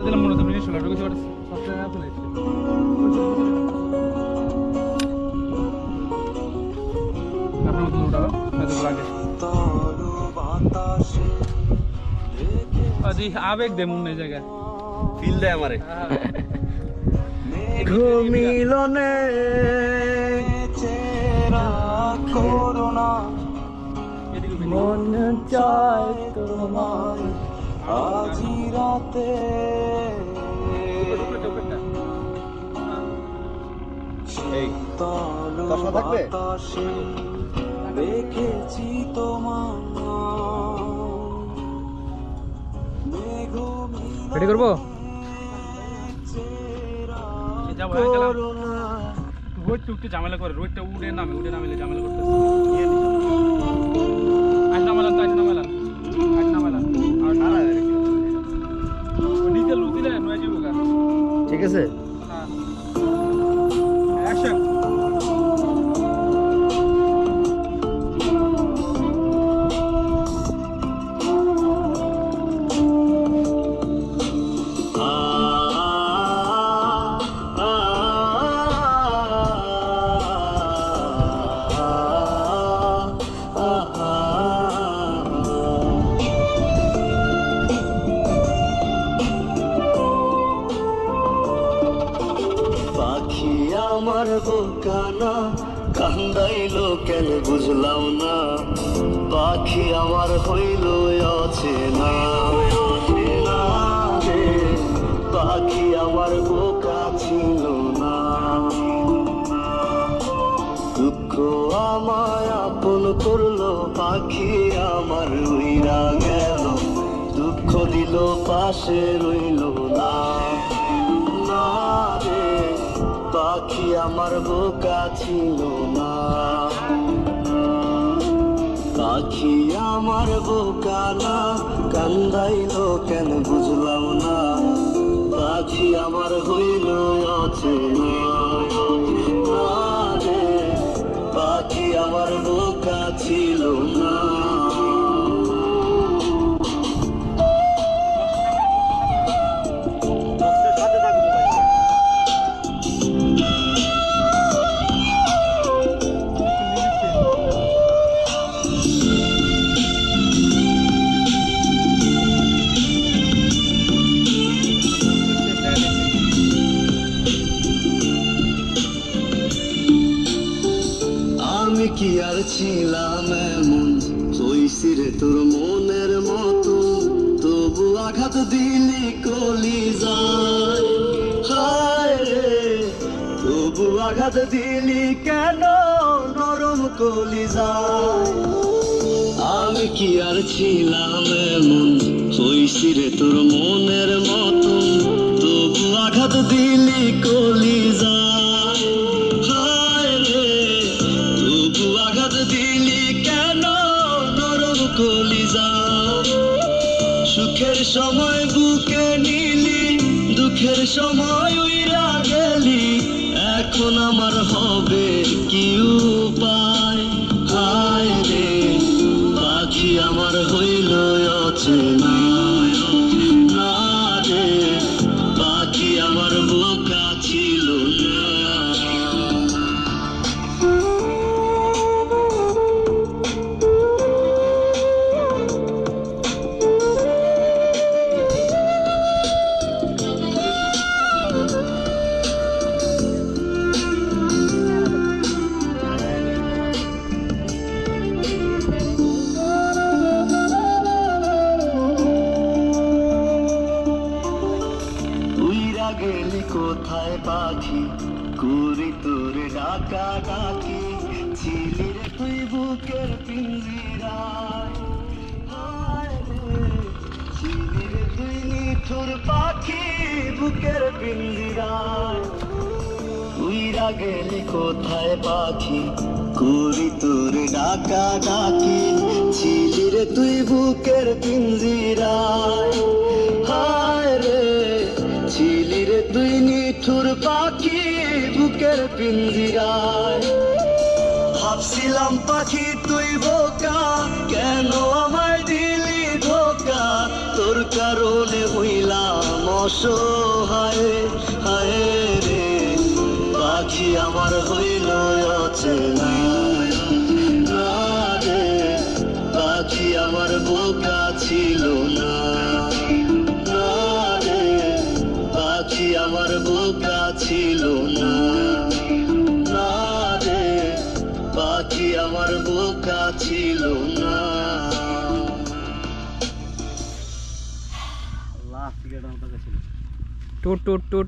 দিলাম মনে তো ফিনিশ হলো এটা কিছু সফটওয়্যার আছে লাইছে আপনার মতো ওটা হয়তো লাগে আজি আবেগ দে মন এই জায়গা ফিল দেয় আমারে ঘুমিলনে চেরা করোনা মন চায় তোমার আজি রাতে এই চশমা থাকবে দেখেছি তোমার রেডি করবো যাবো রোডটা উঠতে ঝামেলা করে রোডটা উঠে নামলে ঝামেলা করতেছে আজ নামালাম আর নিচে লুচিলে নয় যাবো ঠিক আছে হ্যাঁ অ্যাকশন আমার বোকানা কান্দাইলো কেন বুঝলাম না পাখি আমার হইল অচেনা রে পাখি আমার বোকা ছিল না দুঃখ আমায় আপন করলো পাখি আমার উইরা গেল দুঃখ দিল পাশে রইল না রে পাখি আমার বোকা ছিল না পাখি আমার বোকা না কান্দাইলো কেন বুঝলাম না পাখি আমার হইল অচেনা রে পাখি আমার বোকা ছিল না আমি কি আর ছিলাম এমন হইছি রে তোর মনের মতো তবু আঘাত দিলি কলিজায় হায় রে তবু আঘাত দিলি কেন নরম কলিজায় আমি কি আর ছিলাম এমন হইছি রে তোর মনের মতো তবু আঘাত দিলি কলিজায় হায় রে তবু আঘাত দিলি কেন নরম কলিজায় সুখের সময় বুকে নিলি দুঃখের সময় উইরা গেলি এখন আমার হবে কি উপায় হায় রে পাখি আমার হইল অচেনা না রে পাখি আমার বোকা ছিল না গেলি কোথায় পাখি করি তোরে ডাকা ডাকি ছিলি রে তুই বুকের পিঞ্জিরায় হায় রে ছিলি রে তুই নিঠুর পাখি বুকের পিঞ্জিরায় উইরা গেলি কোথায় পাখি করি তোরে ডাকা ডাকি ছিলি রে তুই বুকের পিঞ্জিরায় হায় রে ছিলি রে তুই নিঠুর পাখি বুকের পিঞ্জিরায় ভাবছিলাম পাখি তুই বোকা কেন আমায় দিলি ধোকা তোর কারণে হইলাম অসহায় হায় রে পাখি আমার হইল অচেনা না রে পাখি আমার বোকা ছিল না না রে পাখি আমার বোকা ছিল না না রে পাখি আমার বোকা ছিল না লাস্ট গেট আমার কাছে ছিল টুট টুট টুট